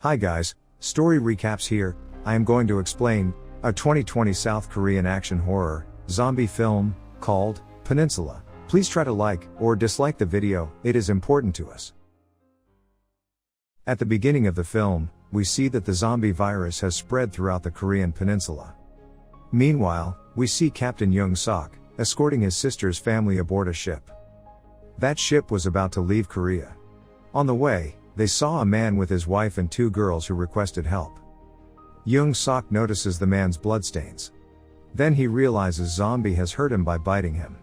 Hi guys, story recaps here. I am going to explain a 2020 South Korean action horror zombie film called Peninsula. Please try to like or dislike the video, it is important to us. At the beginning of the film, we see that the zombie virus has spread throughout the Korean peninsula. Meanwhile, we see Captain Jung Seok escorting his sister's family aboard a ship. That ship was about to leave Korea. On the way, they saw a man with his wife and two girls who requested help. Jung Seok notices the man's bloodstains. Then he realizes zombie has hurt him by biting him.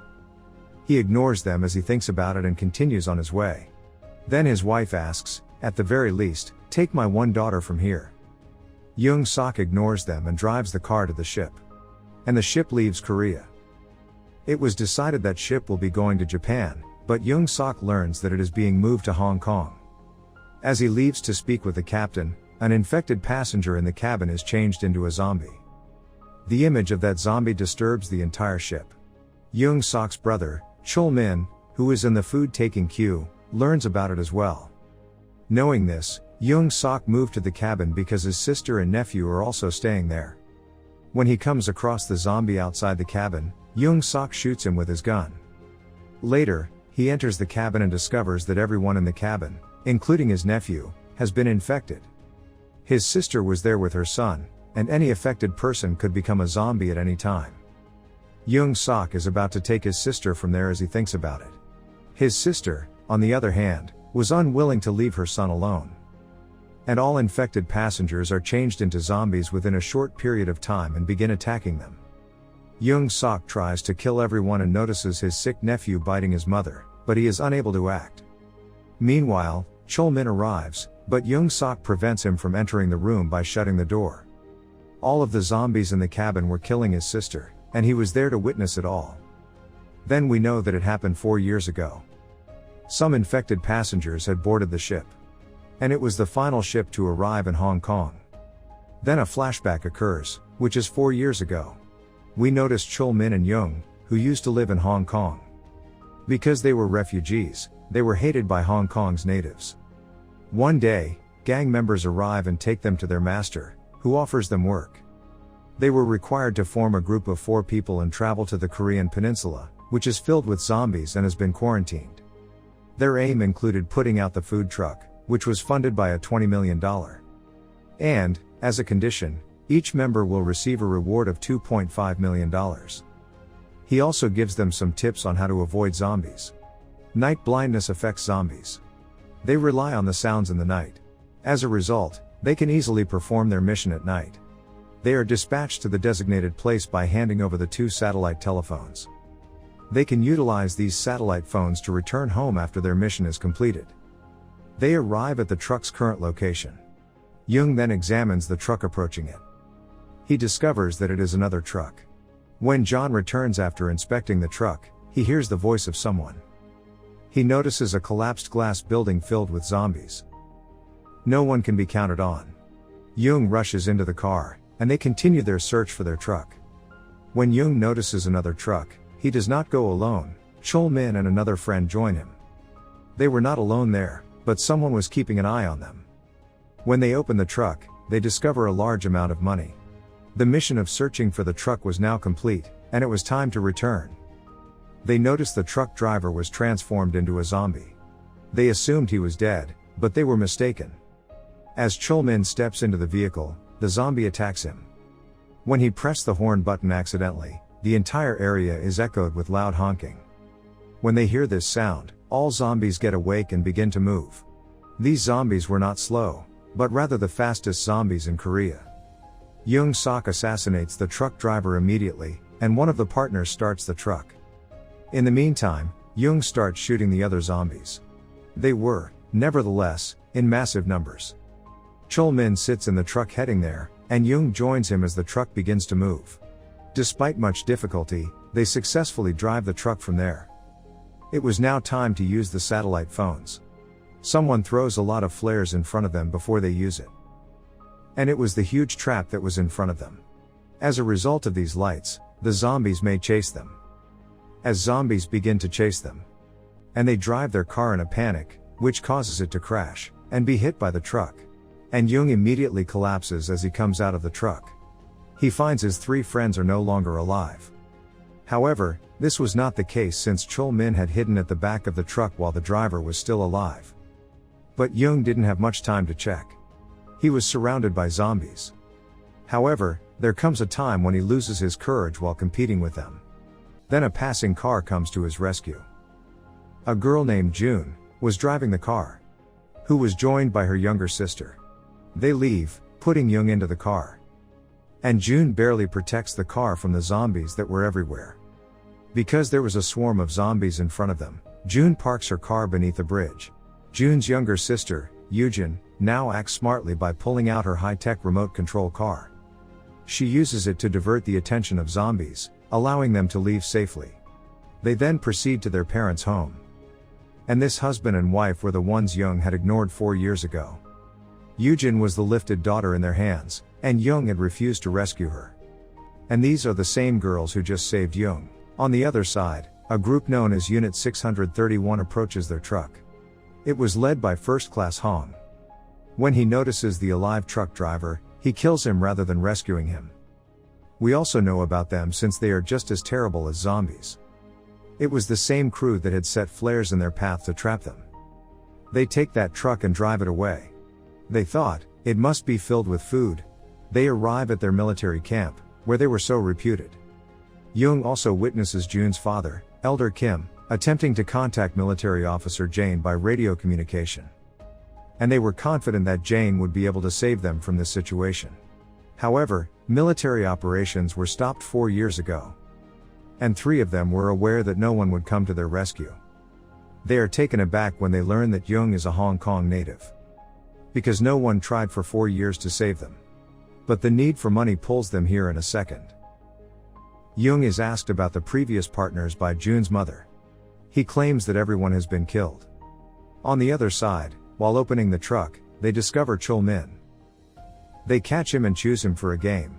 He ignores them as he thinks about it and continues on his way. Then his wife asks, "At the very least, take my one daughter from here." Jung Seok ignores them and drives the car to the ship. And the ship leaves Korea. It was decided that ship will be going to Japan, but Jung Seok learns that it is being moved to Hong Kong. As he leaves to speak with the captain, an infected passenger in the cabin is changed into a zombie. The image of that zombie disturbs the entire ship. Jung Seok's brother, Chol Min, who is in the food taking queue, learns about it as well. Knowing this, Jung Seok moved to the cabin because his sister and nephew are also staying there. When he comes across the zombie outside the cabin, Jung Seok shoots him with his gun. Later, he enters the cabin and discovers that everyone in the cabin, including his nephew, has been infected. His sister was there with her son, and any affected person could become a zombie at any time. Jung Seok is about to take his sister from there as he thinks about it. His sister, on the other hand, was unwilling to leave her son alone. And all infected passengers are changed into zombies within a short period of time and begin attacking them. Jung Seok tries to kill everyone and notices his sick nephew biting his mother, but he is unable to act. Meanwhile, Chol Min arrives, but Jung Seok prevents him from entering the room by shutting the door. All of the zombies in the cabin were killing his sister, and he was there to witness it all. Then we know that it happened 4 years ago. Some infected passengers had boarded the ship. And it was the final ship to arrive in Hong Kong. Then a flashback occurs, which is 4 years ago. We notice Chol Min and Jung, who used to live in Hong Kong. Because they were refugees, they were hated by Hong Kong's natives. One day, gang members arrive and take them to their master, who offers them work. They were required to form a group of 4 people and travel to the Korean peninsula, which is filled with zombies and has been quarantined. Their aim included putting out the food truck, which was funded by a $20 million. And, as a condition, each member will receive a reward of $2.5 million. He also gives them some tips on how to avoid zombies. Night blindness affects zombies. They rely on the sounds in the night. As a result, they can easily perform their mission at night. They are dispatched to the designated place by handing over the 2 satellite telephones. They can utilize these satellite phones to return home after their mission is completed. They arrive at the truck's current location. Jung then examines the truck approaching it. He discovers that it is another truck. When John returns after inspecting the truck, he hears the voice of someone. He notices a collapsed glass building filled with zombies. No one can be counted on. Jung rushes into the car, and they continue their search for their truck. When Jung notices another truck, he does not go alone. Chol Min and another friend join him. They were not alone there, but someone was keeping an eye on them. When they open the truck, they discover a large amount of money. The mission of searching for the truck was now complete, and it was time to return. They noticed the truck driver was transformed into a zombie. They assumed he was dead, but they were mistaken. As Chol Min steps into the vehicle, the zombie attacks him. When he pressed the horn button accidentally, the entire area is echoed with loud honking. When they hear this sound, all zombies get awake and begin to move. These zombies were not slow, but rather the fastest zombies in Korea. Jung Seok assassinates the truck driver immediately, and one of the partners starts the truck. In the meantime, Jung starts shooting the other zombies. They were, nevertheless, in massive numbers. Chol Min sits in the truck heading there, and Jung joins him as the truck begins to move. Despite much difficulty, they successfully drive the truck from there. It was now time to use the satellite phones. Someone throws a lot of flares in front of them before they use it. And it was the huge trap that was in front of them. As a result of these lights, the zombies may chase them. As zombies begin to chase them, and they drive their car in a panic, which causes it to crash and be hit by the truck. and Jung immediately collapses as he comes out of the truck. He finds his 3 friends are no longer alive. However, this was not the case since Chul Min had hidden at the back of the truck while the driver was still alive. But Jung didn't have much time to check. He was surrounded by zombies. However, there comes a time when he loses his courage while competing with them. Then a passing car comes to his rescue. A girl named June was driving the car, who was joined by her younger sister. They leave, putting Jung into the car. And June barely protects the car from the zombies that were everywhere. Because there was a swarm of zombies in front of them, June parks her car beneath a bridge. June's younger sister, Yujin, now acts smartly by pulling out her high-tech remote control car. She uses it to divert the attention of zombies, allowing them to leave safely. They then proceed to their parents' home. And this husband and wife were the ones Jung had ignored 4 years ago. Yujin was the lifted daughter in their hands, and Jung had refused to rescue her. And these are the same girls who just saved Jung. On the other side, a group known as Unit 631 approaches their truck. It was led by First Class Hong. When he notices the alive truck driver, he kills him rather than rescuing him. We also know about them since they are just as terrible as zombies. It was the same crew that had set flares in their path to trap them. They take that truck and drive it away. They thought, it must be filled with food. They arrive at their military camp, where they were so reputed. Jung also witnesses June's father, Elder Kim, attempting to contact military officer Jane by radio communication. And they were confident that Jane would be able to save them from this situation. However, military operations were stopped 4 years ago. And 3 of them were aware that no one would come to their rescue. They are taken aback when they learn that Jung is a Hong Kong native. Because no one tried for 4 years to save them. But the need for money pulls them here in a second. Jung is asked about the previous partners by June's mother. He claims that everyone has been killed. On the other side, while opening the truck, they discover Chul Min. They catch him and choose him for a game.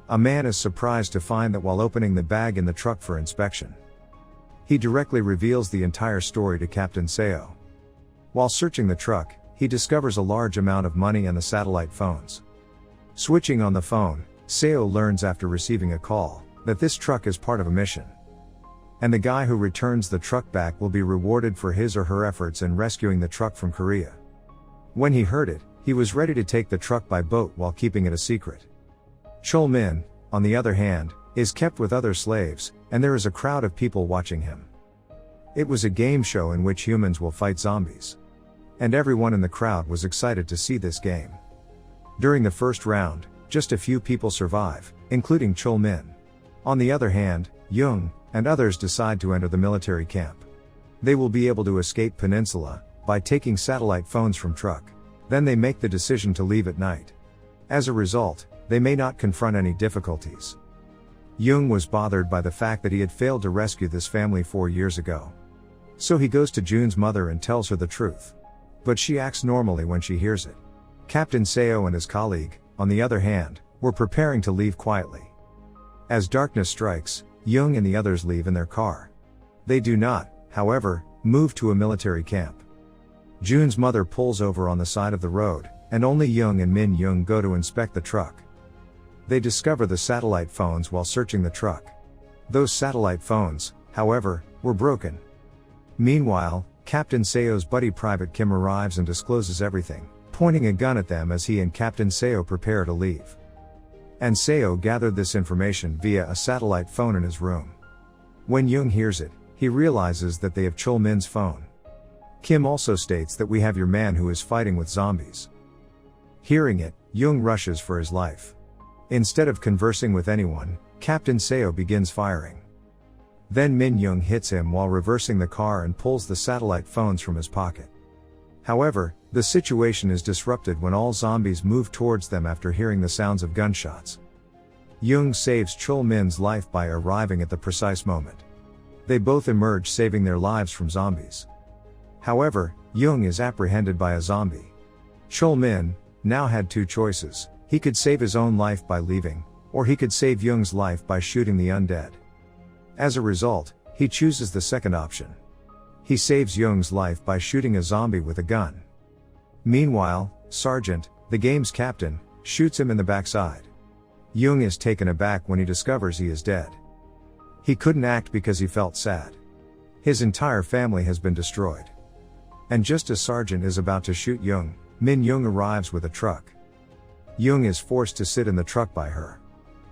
A man is surprised to find that while opening the bag in the truck for inspection, he directly reveals the entire story to Captain Seo. While searching the truck, he discovers a large amount of money and the satellite phones. Switching on the phone, Seo learns after receiving a call that this truck is part of a mission. And the guy who returns the truck back will be rewarded for his or her efforts in rescuing the truck from Korea. When he heard it, he was ready to take the truck by boat while keeping it a secret. Chul Min, on the other hand, is kept with other slaves, and there is a crowd of people watching him. It was a game show in which humans will fight zombies. And everyone in the crowd was excited to see this game. During the first round, just a few people survive, including Chul Min. On the other hand, Jung and others decide to enter the military camp. They will be able to escape Peninsula by taking satellite phones from truck. Then they make the decision to leave at night. As a result, they may not confront any difficulties. Jung was bothered by the fact that he had failed to rescue this family 4 years ago. So he goes to June's mother and tells her the truth. But she acts normally when she hears it. Captain Seo and his colleague, on the other hand, were preparing to leave quietly. As darkness strikes, Jung and the others leave in their car. They do not, however, move to a military camp. June's mother pulls over on the side of the road, and only Jung and Min Jung go to inspect the truck. They discover the satellite phones while searching the truck. Those satellite phones, however, were broken. Meanwhile, Captain Seo's buddy Private Kim arrives and discloses everything, pointing a gun at them as he and Captain Seo prepare to leave. And Seo gathered this information via a satellite phone in his room. When Jung hears it, he realizes that they have Chul Min's phone. Kim also states that we have your man who is fighting with zombies. Hearing it, Jung rushes for his life. Instead of conversing with anyone, Captain Seo begins firing. Then Min Jung hits him while reversing the car and pulls the satellite phones from his pocket. However, the situation is disrupted when all zombies move towards them after hearing the sounds of gunshots. Jung saves Chul Min's life by arriving at the precise moment. They both emerge saving their lives from zombies. However, Jung is apprehended by a zombie. Chul Min now had 2 choices. He could save his own life by leaving, or he could save Jung's life by shooting the undead. As a result, he chooses the second option. He saves Jung's life by shooting a zombie with a gun. Meanwhile, Sergeant The game's captain shoots him in the backside. Jung is taken aback when he discovers he is dead. He couldn't act because he felt sad. His entire family has been destroyed. And just as Sergeant is about to shoot Jung, Min Jung arrives with a truck. Jung is forced to sit in the truck by her.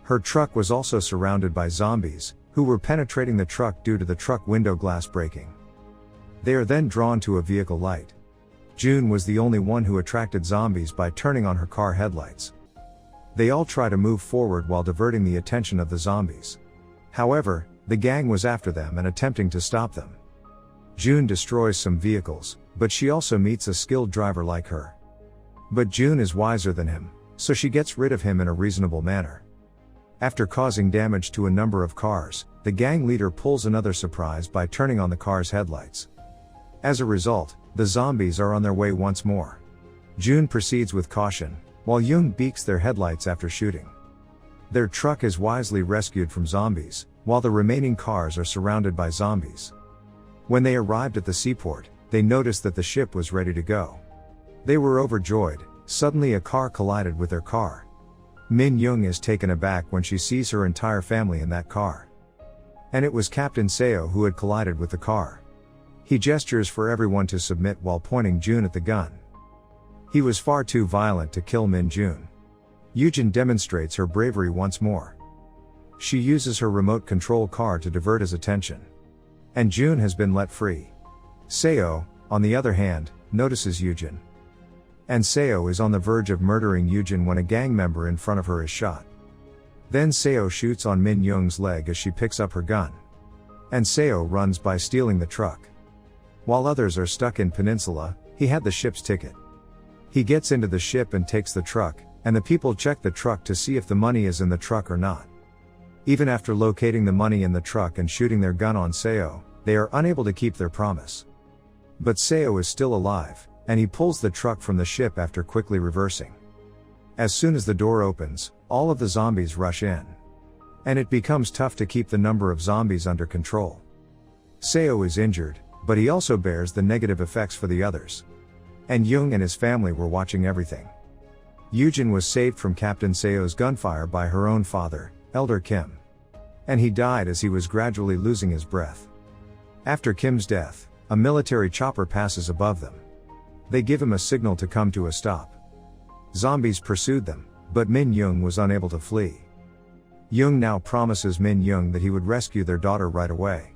Her truck was also surrounded by zombies, who were penetrating the truck due to the truck window glass breaking. They are then drawn to a vehicle light. June was the only one who attracted zombies by turning on her car headlights. They all try to move forward while diverting the attention of the zombies. However, the gang was after them and attempting to stop them. June destroys some vehicles, but she also meets a skilled driver like her. But June is wiser than him, so she gets rid of him in a reasonable manner. After causing damage to a number of cars, the gang leader pulls another surprise by turning on the car's headlights. As a result, the zombies are on their way once more. June proceeds with caution, while Jung beaks their headlights after shooting. Their truck is wisely rescued from zombies, while the remaining cars are surrounded by zombies. When they arrived at the seaport, they noticed that the ship was ready to go. They were overjoyed. Suddenly a car collided with their car. Min Jung is taken aback when she sees her entire family in that car. And it was Captain Seo who had collided with the car. He gestures for everyone to submit while pointing June at the gun. He was far too violent to kill Min June. Yujin demonstrates her bravery once more. She uses her remote control car to divert his attention. And June has been let free. Seo, on the other hand, notices Yujin. And Seo is on the verge of murdering Yujin when a gang member in front of her is shot. Then Seo shoots on Min Jung's leg as she picks up her gun. And Seo runs by stealing the truck. While others are stuck in Peninsula, he had the ship's ticket. He gets into the ship and takes the truck, and the people check the truck to see if the money is in the truck or not. Even after locating the money in the truck and shooting their gun on Seo, they are unable to keep their promise. But Seo is still alive, and he pulls the truck from the ship after quickly reversing. As soon as the door opens, all of the zombies rush in. And it becomes tough to keep the number of zombies under control. Seo is injured, but he also bears the negative effects for the others. And Jung and his family were watching everything. Yujin was saved from Captain Seo's gunfire by her own father, Elder Kim. And he died as he was gradually losing his breath. After Kim's death, a military chopper passes above them. They give him a signal to come to a stop. Zombies pursued them, but Min Jung was unable to flee. Jung now promises Min Jung that he would rescue their daughter right away.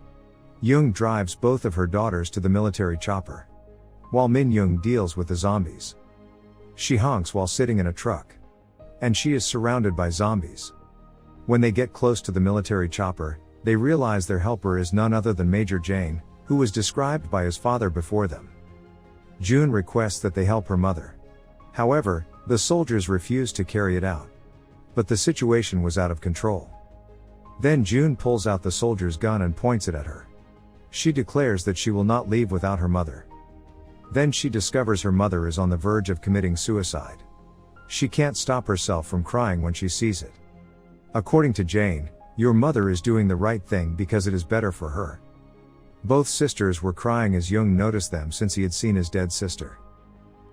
Jung drives both of her daughters to the military chopper, while Min Jung deals with the zombies. She honks while sitting in a truck. And she is surrounded by zombies. When they get close to the military chopper, they realize their helper is none other than Major Jane, who was described by his father before them. June requests that they help her mother. However, the soldiers refuse to carry it out. But the situation was out of control. Then June pulls out the soldier's gun and points it at her. She declares that she will not leave without her mother. Then she discovers her mother is on the verge of committing suicide. She can't stop herself from crying when she sees it. According to Jane, your mother is doing the right thing because it is better for her. Both sisters were crying as Jung noticed them since he had seen his dead sister.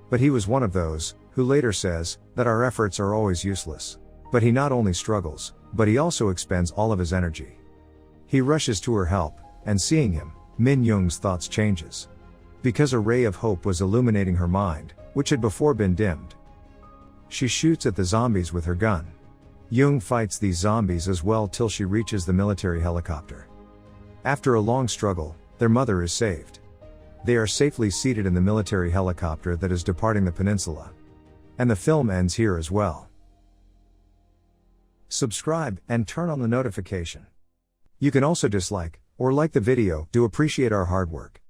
But he was one of those, who later says, that our efforts are always useless. But he not only struggles, but he also expends all of his energy. He rushes to her help, and seeing him, Min Jung's thoughts changes. Because a ray of hope was illuminating her mind, which had before been dimmed. She shoots at the zombies with her gun. Jung fights these zombies as well till she reaches the military helicopter. After a long struggle, their mother is saved. They are safely seated in the military helicopter that is departing the peninsula. And the film ends here as well. Subscribe and turn on the notification. You can also dislike or like the video to appreciate our hard work.